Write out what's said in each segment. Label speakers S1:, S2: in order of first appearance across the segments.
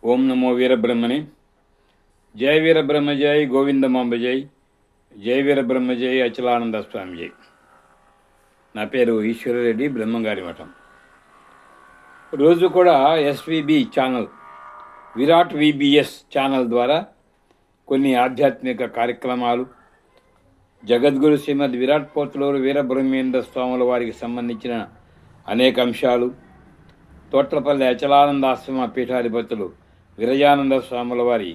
S1: ఓం నమో వీరబ్రహ్మణి. జై వీరబ్రహ్మ జై గోవిందమాంబ జై. జై వీరబ్రహ్మ జై అచలానంద స్వామి జై. నా పేరు ఈశ్వరరెడ్డి, బ్రహ్మంగారి మఠం. రోజు కూడా SVB channel, Virat VBS channel ద్వారా కొన్ని ఆధ్యాత్మిక కార్యక్రమాలు, జగద్గురు శ్రీమద్ విరాట్ పోతులూరు వీరబ్రహ్మేంద్ర స్వాముల వారికి సంబంధించిన అనేక అంశాలు, తోట్లపల్లి అచలానందాశ్రమ పీఠాధిపతులు విరజానంద స్వాముల వారి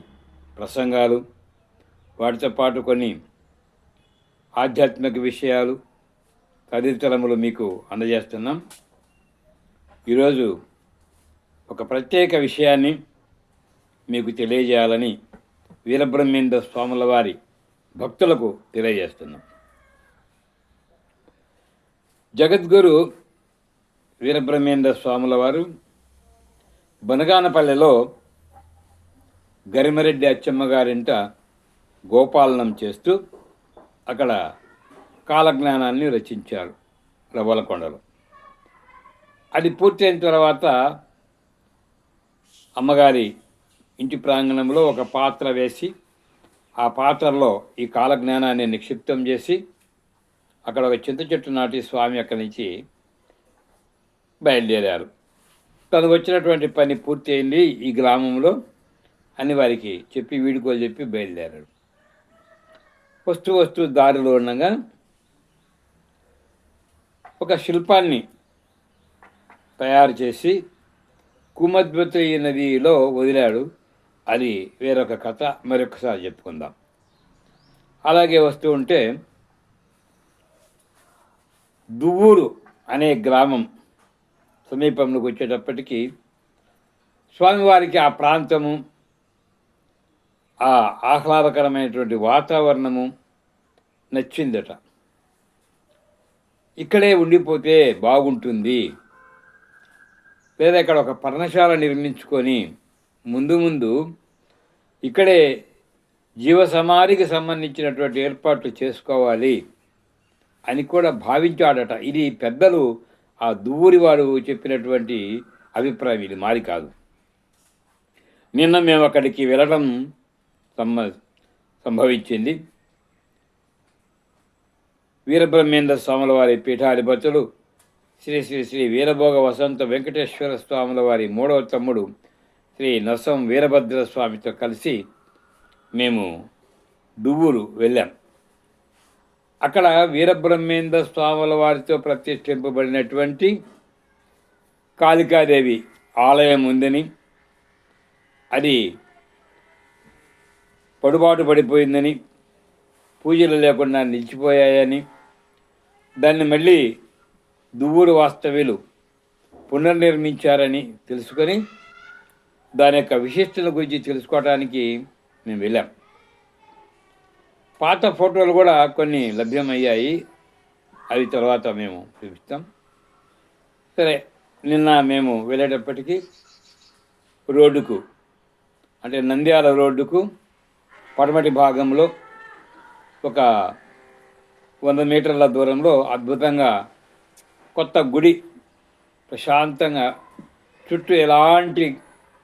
S1: ప్రసంగాలు, వాటితో పాటు కొన్ని ఆధ్యాత్మిక విషయాలు, తదితరములు మీకు అందజేస్తున్నాం. ఈరోజు ఒక ప్రత్యేక విషయాన్ని మీకు తెలియజేయాలని వీరబ్రహ్మేంద్ర స్వాముల వారి భక్తులకు తెలియజేస్తున్నాం. జగద్గురు వీరబ్రహ్మేంద్ర స్వాముల వారు బనగానపల్లెలో గరిమరెడ్డి అచ్చమ్మ గారింట గోపాలనం చేస్తూ అక్కడ కాలజ్ఞానాన్ని రచించారు రవ్వలకొండలో. అది పూర్తయిన తర్వాత అమ్మగారి ఇంటి ప్రాంగణంలో ఒక పాత్ర వేసి ఆ పాత్రలో ఈ కాలజ్ఞానాన్ని నిక్షిప్తం చేసి అక్కడ ఒక చింత చెట్టు నాటి స్వామి అక్కడి నుంచి బయలుదేరారు. తను వచ్చినటువంటి పని పూర్తి అయింది ఈ గ్రామంలో అని వారికి చెప్పి వీడుకోలు చెప్పి బయలుదేరాడు. వస్తూ దారిలో ఉండగా ఒక శిల్పాన్ని తయారు చేసి కుమద్వతి నదిలో వదిలాడు. అది వేరొక కథ, మరొకసారి చెప్పుకుందాం. అలాగే వస్తూ ఉంటే దువ్వూరు అనే గ్రామం సమీపంలోకి వచ్చేటప్పటికి స్వామివారికి ఆ ప్రాంతము, ఆ ఆహ్లాదకరమైనటువంటి వాతావరణము నచ్చిందట. ఇక్కడే ఉండిపోతే బాగుంటుంది, లేదా ఇక్కడ ఒక పర్ణశాల నిర్మించుకొని ముందు ఇక్కడే జీవసమాధికి సంబంధించినటువంటి ఏర్పాట్లు చేసుకోవాలి అని కూడా భావించాడట. ఇది పెద్దలు, ఆ దువ్వూరి వారు చెప్పినటువంటి అభిప్రాయం, ఇది మాది కాదు. నిన్న మేము అక్కడికి వెళ్ళడం సంభవించింది. వీరబ్రహ్మేంద్ర స్వాముల వారి పీఠాధిపతులు శ్రీ శ్రీ శ్రీ వీరభోగ వసంత వెంకటేశ్వర స్వాముల వారి మూడవ తమ్ముడు శ్రీ నసం వీరభద్ర స్వామితో కలిసి మేము దువ్వూరు వెళ్ళాం. అక్కడ వీరబ్రహ్మేంద్ర స్వాముల వారితో ప్రతిష్ఠింపబడినటువంటి కాళికాదేవి ఆలయం ఉందని, అది పడుబాటు పడిపోయిందని, పూజలు లేకుండా నిలిచిపోయాయని, దాన్ని మళ్ళీ దువ్వూరు వాస్తవ్యులు పునర్నిర్మించారని తెలుసుకొని దాని యొక్క విశిష్టత గురించి తెలుసుకోవడానికి మేము వెళ్ళాం. పాత ఫోటోలు కూడా కొన్ని లభ్యమయ్యాయి, అవి తర్వాత మేము చూపిస్తాం. సరే, నిన్న మేము వెళ్ళేటప్పటికీ రోడ్డుకు, అంటే నంద్యాల రోడ్డుకు పడమటి భాగంలో ఒక 100 మీటర్ల దూరంలో అద్భుతంగా కొత్త గుడి, ప్రశాంతంగా, చుట్టూ ఎలాంటి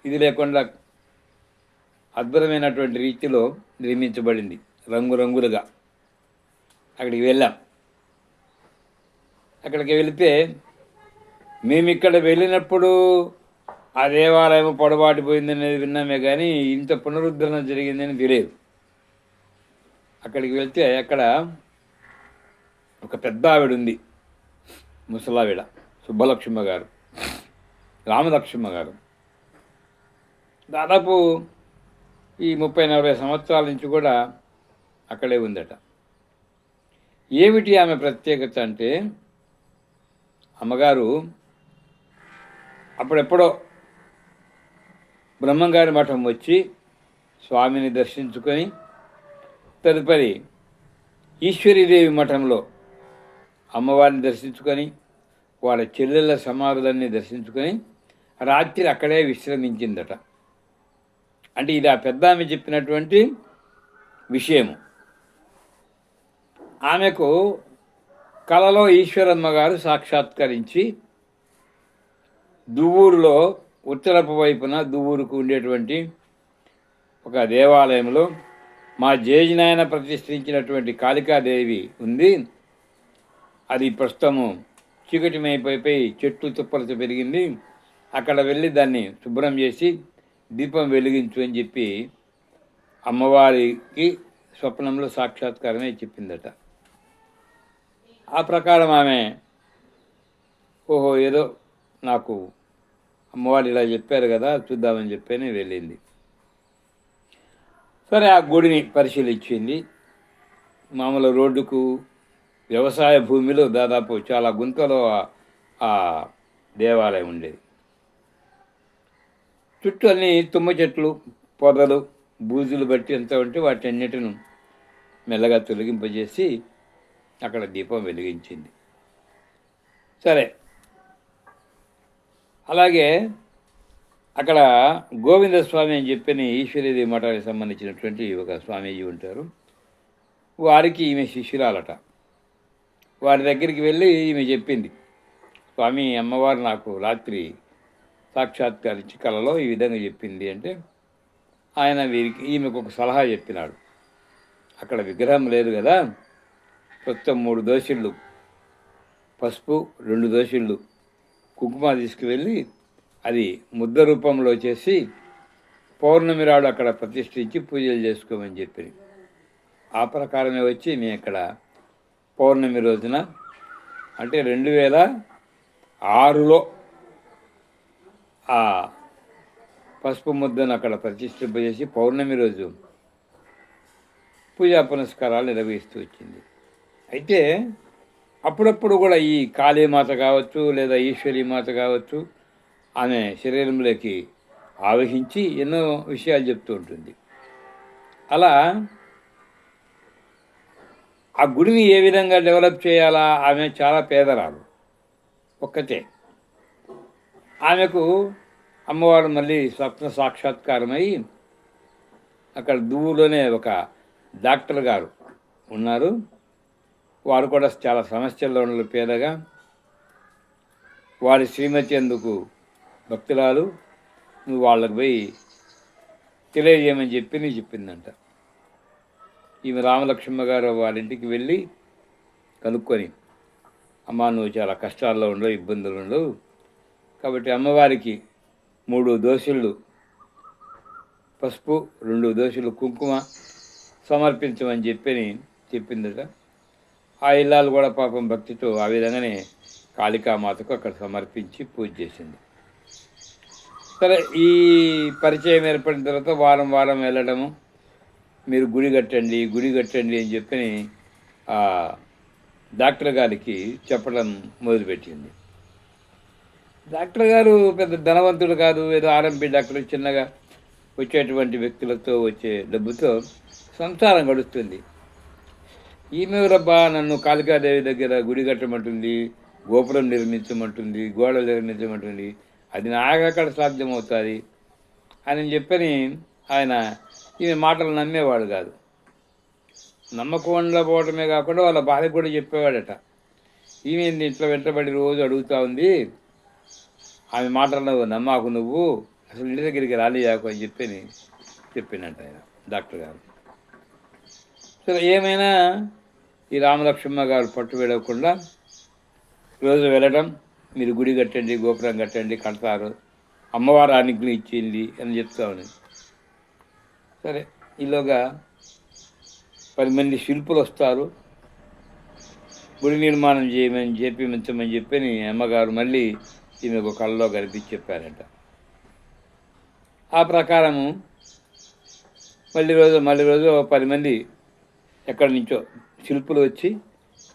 S1: ఇది లేకుండా అద్భుతమైనటువంటి రీతిలో నిర్మించబడింది, రంగురంగులుగా. అక్కడికి వెళ్ళాం. అక్కడికి వెళితే మేము ఇక్కడ వెళ్ళినప్పుడు ఆ దేవాలయం పొడబాటిపోయిందనేది విన్నామే, కానీ ఇంత పునరుద్ధరణ జరిగిందని తెలియదు. అక్కడికి వెళ్తే అక్కడ ఒక పెద్ద ఆవిడ ఉంది, ముసలావిడ, సుబ్బలక్ష్మ గారు, రామలక్ష్మ గారు. దాదాపు ఈ 30-40 సంవత్సరాల నుంచి కూడా అక్కడే ఉందట. ఏమిటి ఆమె ప్రత్యేకత అంటే, అమ్మగారు అప్పుడెప్పుడో బ్రహ్మంగారి మఠం వచ్చి స్వామిని దర్శించుకొని తదుపరి ఈశ్వరీదేవి మఠంలో అమ్మవారిని దర్శించుకొని వాళ్ళ చెల్లెళ్ళ సమాధులన్నీ దర్శించుకొని రాత్రి అక్కడే విశ్రమించిందట. అంటే ఇది ఆ పెద్ద ఆమె చెప్పినటువంటి విషయము. ఆమెకు కలలో ఈశ్వరమ్మ గారు సాక్షాత్కరించి దువ్వూరులో ఉత్తరపు వైపున దువ్వూరుకు ఉండేటువంటి ఒక దేవాలయంలో మా జేజినాయన ప్రతిష్ఠించినటువంటి కాళికాదేవి ఉంది. అది ప్రస్తుతము చీకటిమైపోయి చెట్లు తుప్పలతో పెరిగింది. అక్కడ వెళ్ళి దాన్ని శుభ్రం చేసి దీపం వెలిగించు అని చెప్పి అమ్మవారికి స్వప్నంలో సాక్షాత్కారమే చెప్పిందట. ఆ ప్రకారం ఆమె ఓహో ఏదో నాకు అమ్మవారు ఇలా చెప్పారు కదా చూద్దామని చెప్పని వెళ్ళింది. సరే ఆ గుడిని పరిశీలించింది. మామూలు రోడ్డుకు వ్యవసాయ భూమిలో దాదాపు చాలా గుంతలో ఆ దేవాలయం ఉండేది. చుట్టూ అన్ని తుమ్మ చెట్లు, పొదలు, బూజులు బట్టి ఎంత ఉంటే వాటన్నిటిని మెల్లగా తొలగింపజేసి అక్కడ దీపం వెలిగించింది. సరే, అలాగే అక్కడ గోవిందస్వామి అని చెప్పని ఈశ్వరీదేవి మఠానికి సంబంధించినటువంటి ఒక స్వామీజీ ఉంటారు. వారికి ఈమె శిష్యురాలట. వారి దగ్గరికి వెళ్ళి ఈమె చెప్పింది, స్వామి అమ్మవారు నాకు రాత్రి సాక్షాత్కరించి కలలో ఈ విధంగా చెప్పింది అంటే ఆయన ఈమెకు ఒక సలహా చెప్పినాడు. అక్కడ విగ్రహం లేదు కదా, ప్రస్తుతం 3 దోసిళ్ళు పసుపు, 2 దోసిళ్ళు కుంకుమ తీసుకువెళ్ళి అది ముద్ద రూపంలో చేసి పౌర్ణమి రాడు అక్కడ ప్రతిష్ఠించి పూజలు చేసుకోమని చెప్పి ఆ ప్రకారమే వచ్చి మేము ఇక్కడ పౌర్ణమి రోజున అంటే 2006లో ఆ పసుపు ముద్దను అక్కడ ప్రతిష్ఠింపజేసి పౌర్ణమి రోజు పూజా పునస్కారాలు నిర్వహిస్తూ వచ్చింది. అయితే అప్పుడప్పుడు కూడా ఈ కాళీమాత కావచ్చు లేదా ఈశ్వరీమాత కావచ్చు ఆమె శరీరంలోకి ఆవహించి ఎన్నో విషయాలు చెప్తూ ఉంటుంది. అలా ఆ గుడిని ఏ విధంగా డెవలప్ చేయాలా, ఆమె చాలా పేదరాలు ఒక్కతే. ఆమెకు అమ్మవారు మళ్ళీ స్వప్న సాక్షాత్కారమై అక్కడ దువ్వులోనే ఒక డాక్టర్ గారు ఉన్నారు. వారు కూడా చాలా సమస్యల్లో ఉన్న పేదగా, వారి శ్రీమతి ఎందుకు భక్తురాలు, నువ్వు వాళ్ళకి పోయి తెలియజేయమని చెప్పి చెప్పిందంట. ఈమె రామలక్ష్మమ్మ గారు వాళ్ళ ఇంటికి వెళ్ళి కనుక్కొని, అమ్మ నువ్వు చాలా కష్టాల్లో ఉండవు, ఇబ్బందులు ఉండవు, కాబట్టి అమ్మవారికి 3 దోసిళ్ళు పసుపు, 2 దోసిళ్ళు కుంకుమ సమర్పించమని చెప్పిందట. ఆ ఇల్లాలు కూడా పాపం భక్తితో ఆ విధంగానే కాళికామాతకు అక్కడ సమర్పించి పూజ చేసింది. సరే, ఈ పరిచయం ఏర్పడిన తర్వాత వారం వారం వెళ్ళడము, మీరు గుడి కట్టండి అని చెప్పి డాక్టర్ గారికి చెప్పడం మొదలుపెట్టింది. డాక్టర్ గారు పెద్ద ధనవంతుడు కాదు, ఏదో ఆర్ఎంపీ డాక్టర్, చిన్నగా వచ్చేటువంటి వ్యక్తులతో వచ్చే డబ్బుతో సంసారం గడుస్తుంది. ఈమె రబ్బా నన్ను కాళికాదేవి దగ్గర గుడి కట్టమంటుంది, గోపురం నిర్మించమంటుంది, గోడలు నిర్మించమంటుంది, అది నాకు అక్కడ సాధ్యమవుతుంది అని చెప్పని ఆయన ఈమె మాటలు నమ్మేవాడు కాదు. నమ్మకుండా పోవటమే కాకుండా వాళ్ళ భార్య కూడా చెప్పేవాడట, ఈమె ఇంట్లో వెంటబడి రోజు అడుగుతూ ఉంది, ఆమె మాటలను నమ్మాకు, నువ్వు అసలు ఇంటి దగ్గరికి రాలేయాకు అని చెప్పినట్టు ఆయన డాక్టర్ గారు. సరే, ఏమైనా ఈ రామలక్ష్మమ్మ గారు పట్టు విడవకుండా రోజు వెళ్ళడం, మీరు గుడి కట్టండి, గోపురం కట్టండి, కడతారు, అమ్మవారు ఆజ్ఞలు ఇచ్చింది అని చెప్తా ఉన్నది. సరే, ఈలోగా 10 మంది శిల్పులు వస్తారు, గుడి నిర్మాణం చేపించమని చెప్పి అమ్మగారు మళ్ళీ ఈమెకు కళ్ళలో కనిపించి చెప్పారట. ఆ ప్రకారము మళ్ళీ రోజు 10 మంది ఎక్కడి నుంచో శిల్పులు వచ్చి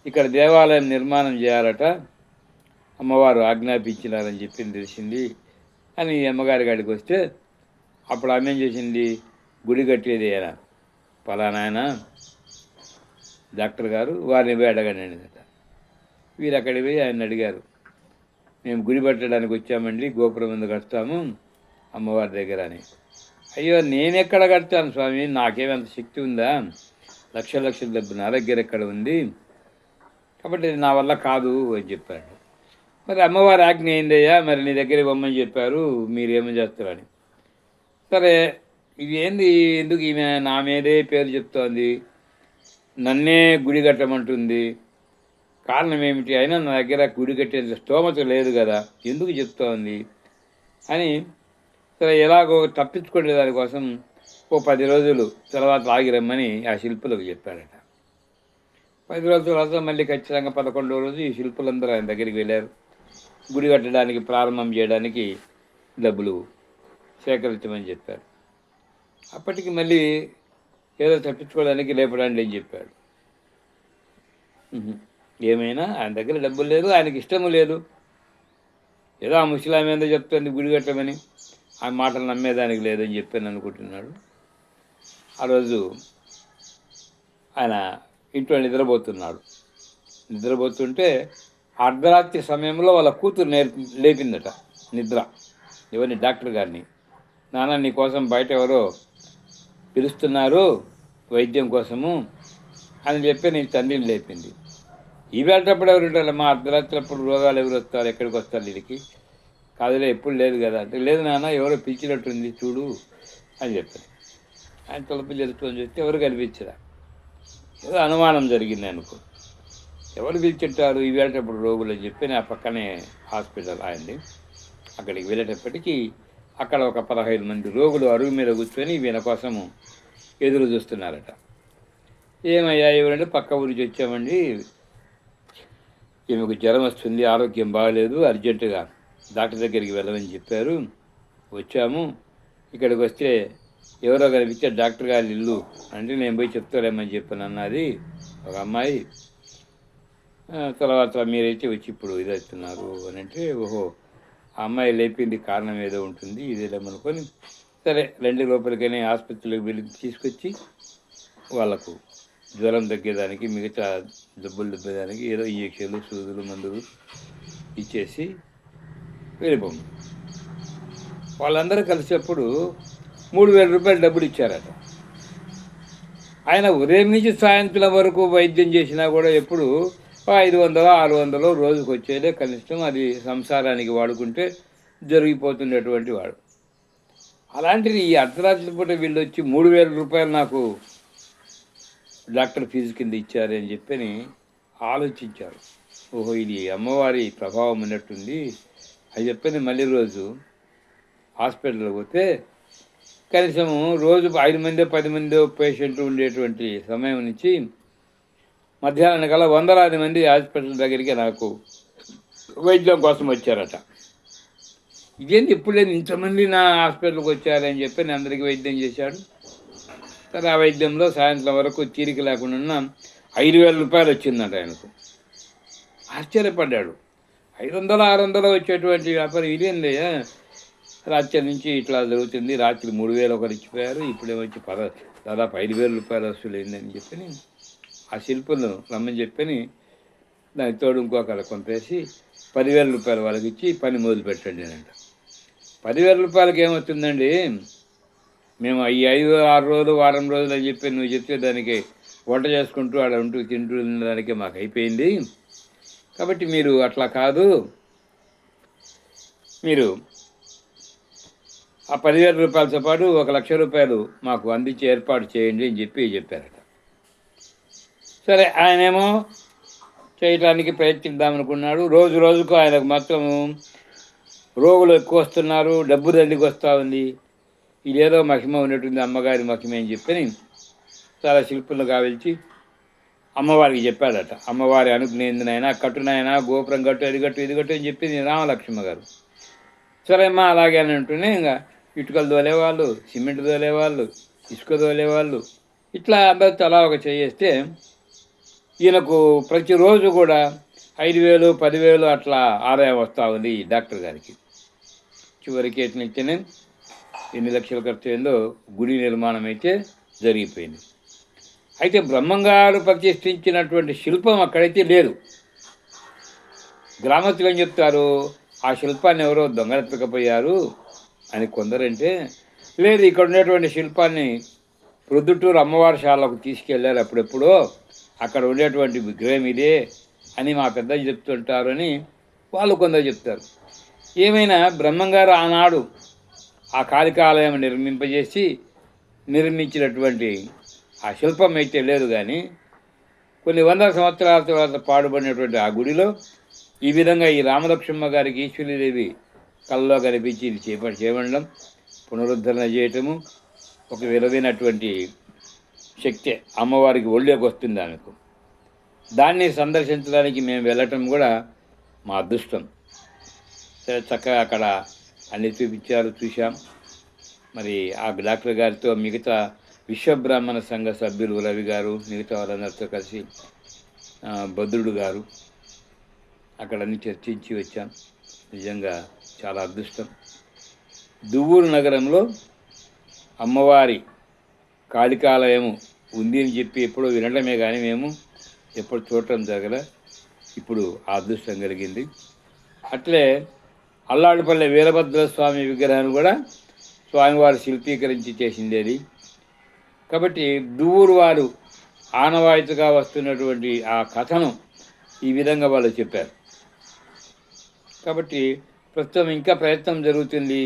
S1: ఇక్కడ దేవాలయం నిర్మాణం చేయాలట, అమ్మవారు ఆజ్ఞాపించినారని తెలిసింది అని అమ్మగారి గారికి వస్తే, అప్పుడు ఆమె ఏం చేసింది, గుడి కట్టేది ఆయన పలానా ఆయన డాక్టర్ గారు, వారిని పోయి అడగండి అట. వీరు అక్కడికి పోయి ఆయన అడిగారు, మేము గుడి పెట్టడానికి వచ్చామండి, గోపురం ఎందుకు కడతాము అమ్మవారి దగ్గర అని. అయ్యో, నేను ఎక్కడ కడతాను స్వామి, నాకేమంత శక్తి ఉందా, లక్షల డబ్బు నా దగ్గర ఎక్కడ ఉంది, కాబట్టి నా వల్ల కాదు అని చెప్పాడు. మరి అమ్మవారి ఆజ్ఞ ఏందయ్యా, మరి నీ దగ్గర ఇవ్వమని చెప్పారు, మీరేమని చేస్తారని. సరే, ఇది ఏంది, ఎందుకు ఈమె నా మీదే పేరు చెప్తోంది, నన్నే గుడి కట్టమంటుంది, కారణం ఏమిటి, అయినా నా దగ్గర గుడి కట్టేంత స్తోమత లేదు కదా, ఎందుకు చెప్తోంది అని. సరే, ఎలాగో తప్పించుకునే దానికోసం ఓ 10 రోజులు తర్వాత ఆగిరమ్మని ఆ శిల్పులకు చెప్పాడట. 10 రోజుల తర్వాత మళ్ళీ ఖచ్చితంగా 11వ రోజు ఈ శిల్పులందరూ ఆయన దగ్గరికి వెళ్ళారు. గుడి కట్టడానికి ప్రారంభం చేయడానికి డబ్బులు సేకరించమని చెప్పారు. అప్పటికి మళ్ళీ ఏదో తప్పించుకోవడానికి లేపడానికి అని చెప్పాడు. ఏమైనా ఆయన దగ్గర డబ్బులు లేదు, ఆయనకి ఇష్టము లేదు. ఏదో ఆ ముసలామె ఏందో చెప్తుంది గుడి కట్టమని, ఆ మాటలు నమ్మేదానికి లేదని చెప్పని అనుకుంటున్నాడు. ఆ రోజు ఆయన ఇంట్లో నిద్రపోతున్నాడు. నిద్రపోతుంటే అర్ధరాత్రి సమయంలో వాళ్ళ కూతురు లేపిందట నిద్ర. ఎవరిని? డాక్టర్ గారిని. నాన్న, నీ కోసం బయట ఎవరో పిలుస్తున్నారు వైద్యం కోసము అని చెప్పి నేను తండ్రిని లేపింది. ఇవేటప్పుడు ఎవరు ఉంటారు? మా అర్ధరాత్రి అప్పుడు రోగాలు ఎవరు వస్తారు, ఎక్కడికి వస్తారు వీడికి? కాదులే, ఎప్పుడు లేదు కదా అంటే, లేదు నాన్న, ఎవరో పిలిచినట్టుంది చూడు అని చెప్పారు. ఆయన తలుపు జరుగుతుందని చెప్తే ఎవరు కనిపించరా. ఏదో అనుమానం జరిగింది అనుకో. ఎవరు పిలిచింటారు ఇవేటప్పుడు రోగులు అని చెప్పి నా పక్కనే హాస్పిటల్ ఆయన్ని. అక్కడికి వెళ్ళేటప్పటికీ అక్కడ ఒక 15 మంది రోగులు అరుగు మీద కూర్చొని వీళ్ళ కోసము ఎదురు చూస్తున్నారట. ఏమయ్యా, ఎవరంటే పక్క ఊరికి వచ్చామండి, ఈమెకు జ్వరం వస్తుంది, ఆరోగ్యం బాగలేదు, అర్జెంటుగా డాక్టర్ దగ్గరికి వెళ్ళమని చెప్పారు, వచ్చాము. ఇక్కడికి వస్తే ఎవరో కనిపించే డాక్టర్ గారి ఇల్లు అంటే నేను పోయి చెప్తారేమని చెప్పాను అన్నది ఒక అమ్మాయి. తర్వాత మీరైతే వచ్చి ఇప్పుడు ఇది అవుతున్నారు అని అంటే, ఓహో, ఆ అమ్మాయి లేపింది కారణం ఏదో ఉంటుంది, ఇదేమనుకొని సరే రెండు లోపలికైనా ఆసుపత్రిలోకి వెళ్ళి తీసుకొచ్చి వాళ్ళకు జ్వరం తగ్గేదానికి, మిగతా డబ్బులు దెబ్బేదానికి ఏదో ఇంజక్షన్లు, సూదులు, మందులు ఇచ్చేసి వెళ్ళిపోము. వాళ్ళందరూ కలిసేప్పుడు 3,000 రూపాయలు డబ్బులు ఇచ్చారట. ఆయన ఉదయం నుంచి సాయంత్రం వరకు వైద్యం చేసినా కూడా ఎప్పుడు 500 600 రోజుకు వచ్చేదే కనిష్టం. అది సంసారానికి వాడుకుంటే జరిగిపోతున్నటువంటి వాడు. అలాంటిది ఈ అర్ధరాత్రి పూట వీళ్ళు వచ్చి 3,000 రూపాయలు నాకు డాక్టర్ ఫీజు కింద ఇచ్చారని చెప్పని ఆలోచించారు. ఓహో, ఇది అమ్మవారి ప్రభావం ఉన్నట్టుంది అని చెప్పని మళ్ళీ రోజు హాస్పిటల్కి పోతే కనీసము రోజు 5 మందో 10 మందో పేషెంట్లు ఉండేటువంటి సమయం నుంచి మధ్యాహ్నం కల్లా 100 మంది హాస్పిటల్ దగ్గరికి నాకు వైద్యం కోసం వచ్చారట. ఇదేంటి ఇప్పుడు లేదు, ఇంతమంది నా హాస్పిటల్కి వచ్చారని చెప్పి నేను అందరికీ వైద్యం చేశాడు. సరే, ఆ వైద్యంలో సాయంత్రం వరకు తీరిక లేకుండా 5,000 రూపాయలు వచ్చిందట ఆయనకు. ఆశ్చర్యపడ్డాడు. 500 600 వచ్చేటువంటి వ్యాపారం ఇదేందయ్యా, రాత్రి నుంచి ఇట్లా జరుగుతుంది, రాత్రి 3,000 ఒకరు ఇచ్చిపోయారు, ఇప్పుడేమొచ్చి దాదాపు 5,000 రూపాయలు వసూలు అయిందని చెప్పని ఆ శిల్పులను రమ్మని చెప్పని దానికి తోడు ఇంకొకరు కొంపేసి 10,000 రూపాయలు వాళ్ళకి ఇచ్చి పని మొదలు పెట్టండి అంట. 10,000 రూపాయలకి ఏమవుతుందండి, మేము ఈ 5-6 రోజులు వారం రోజులు అని చెప్పి నువ్వు చెప్తే దానికి వంట చేసుకుంటూ అలా ఉంటూ తింటూ దానికే మాకు అయిపోయింది. కాబట్టి మీరు అట్లా కాదు, మీరు ఆ 10,000 రూపాయలతో పాటు 1,00,000 రూపాయలు మాకు అందించే ఏర్పాటు చేయండి అని చెప్పారట. సరే, ఆయనేమో చేయటానికి ప్రయత్నిద్దామనుకున్నాడు. రోజు రోజుకు ఆయనకు మొత్తం రోగులు ఎక్కువ వస్తున్నారు, డబ్బు దండికి వస్తూ ఉంది, ఇదేదో మహిమ ఉన్నట్టుంది, అమ్మగారి మహిమ అని చెప్పని చాలా శిల్పులను కావించి అమ్మవారికి చెప్పాడట. అమ్మవారి అనుకునేందునైనా కట్టునైనా గోపురం కట్టు, అది కట్టు, ఇది కట్టు అని చెప్పింది రామలక్ష్మ గారు. సరే అమ్మా అలాగే అని అంటూనే ఇంకా ఇటుకలు తోలేవాళ్ళు, సిమెంట్ తోలేవాళ్ళు, ఇసుక తోలేవాళ్ళు, ఇట్లా అందరూ తలా ఒక చేస్తే ఈయనకు ప్రతిరోజు కూడా 5,000 10,000 అట్లా ఆదాయం వస్తూ ఉంది ఈ డాక్టర్ గారికి. చివరికి ఎట్లయితేనే ఎన్ని లక్షలు ఖర్చు అయిందో గుడి నిర్మాణం అయితే జరిగిపోయింది. అయితే బ్రహ్మంగారు ప్రతిష్ఠించినటువంటి శిల్పం అక్కడైతే లేదు. గ్రామస్తులు ఏం చెప్తారు, ఆ శిల్పాన్ని ఎవరో దొంగలెత్తకపోయారు అని కొందరంటే, లేదు ఇక్కడ ఉండేటువంటి శిల్పాన్ని ప్రొద్దుటూరు అమ్మవారి శాలకు తీసుకెళ్లారు అప్పుడెప్పుడో, అక్కడ ఉండేటువంటి విగ్రహం ఇదే అని మా పెద్దలు చెప్తుంటారని వాళ్ళు కొందరు చెప్తారు. ఏమైనా బ్రహ్మంగారు ఆనాడు ఆ కాళికాలయం నిర్మించినటువంటి ఆ శిల్పం అయితే లేదు, కానీ కొన్ని వందల సంవత్సరాల తర్వాత పాడుబడినటువంటి ఆ గుడిలో ఈ విధంగా ఈ రామలక్ష్మమ్మ గారికి ఈశ్వరీదేవి కళ్ళలో కనిపించి ఇది చేయడం, పునరుద్ధరణ చేయటము ఒక విలువైనటువంటి శక్తి అమ్మవారికి ఒళ్ళోకి వస్తుంది ఆమెకు. దాన్ని సందర్శించడానికి మేము వెళ్ళటం కూడా మా అదృష్టం. సరే, చక్కగా అక్కడ అన్ని చూశాం. మరి ఆ డాక్టర్ గారితో మిగతా విశ్వబ్రాహ్మణ సంఘ సభ్యులు రవి గారు మిగతా వాళ్ళందరితో కలిసి భద్రుడు గారు అక్కడ అన్ని చర్చించి వచ్చాం. నిజంగా చాలా అదృష్టం. దువ్వూరు నగరంలో అమ్మవారి కాళికాలయము ఉంది అని చెప్పి ఎప్పుడో వినడమే కానీ మేము ఎప్పుడు చూడటం జరగలే. ఇప్పుడు ఆ అదృష్టం కలిగింది. అట్లే అల్లాడిపల్లె వీరభద్రస్వామి విగ్రహాన్ని కూడా స్వామివారు శిల్పీకరించి చేసింది అది. కాబట్టి దువ్వూరు వారు ఆనవాయితీగా వస్తున్నటువంటి ఆ కథను ఈ విధంగా వాళ్ళు చెప్పారు. కాబట్టి ప్రస్తుతం ఇంకా ప్రయత్నం జరుగుతుంది.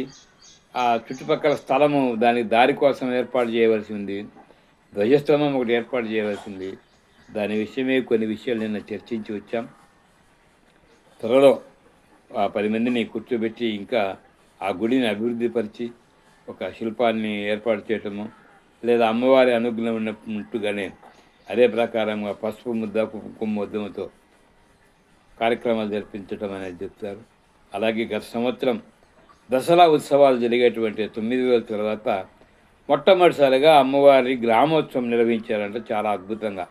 S1: ఆ చుట్టుపక్కల స్థలము దానికి దారి కోసం ఏర్పాటు చేయవలసి ఉంది. ధ్వజస్తంభం ఒకటి ఏర్పాటు చేయవలసి ఉంది. దాని విషయమే కొన్ని విషయాలు నిన్న చర్చించి వచ్చాం. త్వరలో ఆ 10 మందిని కూర్చోబెట్టి ఇంకా ఆ గుడిని అభివృద్ధిపరిచి ఒక శిల్పాన్ని ఏర్పాటు చేయటము, లేదా అమ్మవారి అనుగ్రహం ఉన్నట్టుగానే అదే ప్రకారంగా పసుపు ముద్ద కుంకుమ ముద్దతో కార్యక్రమాలు జరిపించడం అనేది చెప్తారు. అలాగే గత సంవత్సరం దసరా ఉత్సవాలు జరిగేటువంటి 9 రోజుల తర్వాత మొట్టమొదటిసారిగా అమ్మవారి గ్రామోత్సవం నిర్వహించారంటే చాలా అద్భుతంగా.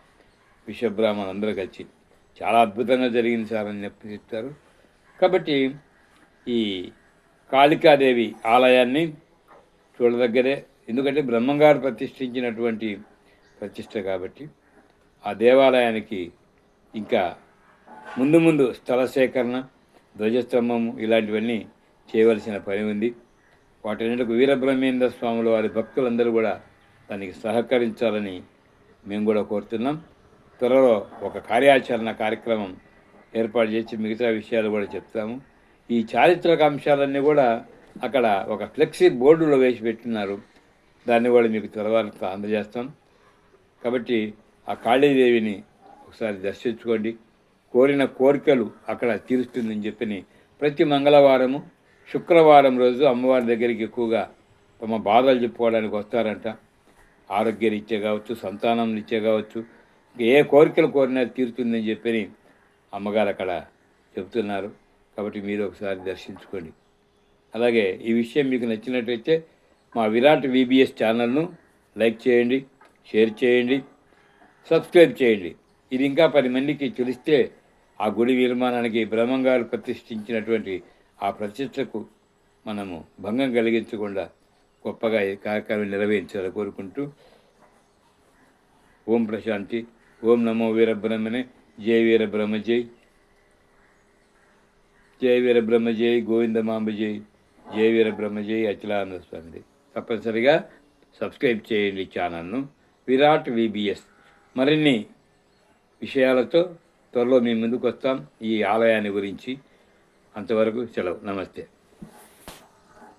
S1: విశ్వబ్రాహ్మణులు అందరూ కలిసి చాలా అద్భుతంగా జరిగింది సార్ అని చెప్తారు. కాబట్టి ఈ కాళికాదేవి ఆలయాన్ని చూడదగ్గరే. ఎందుకంటే బ్రహ్మంగారు ప్రతిష్ఠించినటువంటి ప్రతిష్ట కాబట్టి ఆ దేవాలయానికి ఇంకా ముందు స్థల సేకరణ, ధ్వజస్తంభము ఇలాంటివన్నీ చేయవలసిన పని ఉంది. వాటన్నిటికి వీరబ్రహ్మేంద్ర స్వాముల వారి భక్తులందరూ కూడా దానికి సహకరించాలని మేము కూడా కోరుతున్నాం. త్వరలో ఒక కార్యాచరణ కార్యక్రమం ఏర్పాటు చేసి మిగతా విషయాలు కూడా చెప్తాము. ఈ చారిత్రక అంశాలన్నీ కూడా అక్కడ ఒక ఫ్లెక్సీ బోర్డులో వేసి పెట్టినారు. దాన్ని కూడా మీకు త్వరగా అందజేస్తాం. కాబట్టి ఆ కాళీదేవిని ఒకసారి దర్శించుకోండి. కోరిన కోరికలు అక్కడ తీరుస్తుందని చెప్పి ప్రతి మంగళవారము, శుక్రవారం రోజు అమ్మవారి దగ్గరికి ఎక్కువగా తమ బాధలు చెప్పుకోవడానికి వస్తారంట. ఆరోగ్యరీత్యా కావచ్చు, సంతానం రీత్యా కావచ్చు, ఏ కోరికలు కోరినా తీరుతుందని చెప్పి అమ్మగారు అక్కడ చెబుతున్నారు. కాబట్టి మీరు ఒకసారి దర్శించుకోండి. అలాగే ఈ విషయం మీకు నచ్చినట్లయితే మా విరాట్ VBS ఛానల్ను లైక్ చేయండి, షేర్ చేయండి, సబ్స్క్రైబ్ చేయండి. ఇది ఇంకా 10 మందికి తెలిస్తే ఆ గుడి నిర్మాణానికి బ్రహ్మంగారు ప్రతిష్ఠించినటువంటి ఆ ప్రతిష్టకు మనము భంగం కలిగించకుండా గొప్పగా ఈ కార్యక్రమం నిర్వహించాలని కోరుకుంటూ ఓం ప్రశాంతి. ఓం నమో వీరబ్రహ్మనే. జై వీరబ్రహ్మ జై. జై వీరబ్రహ్మ జై. గోవిందమాంబ జై. జై వీరబ్రహ్మ జై. అచలానంద స్వామి. తప్పనిసరిగా సబ్స్క్రైబ్ చేయండి ఛానల్ను విరాట్ VBS. మరిన్ని విషయాలతో త్వరలో మీ ముందుకు వస్తాం ఈ ఆలయాన్ని గురించి. అంతవరకు సెలవు. నమస్తే.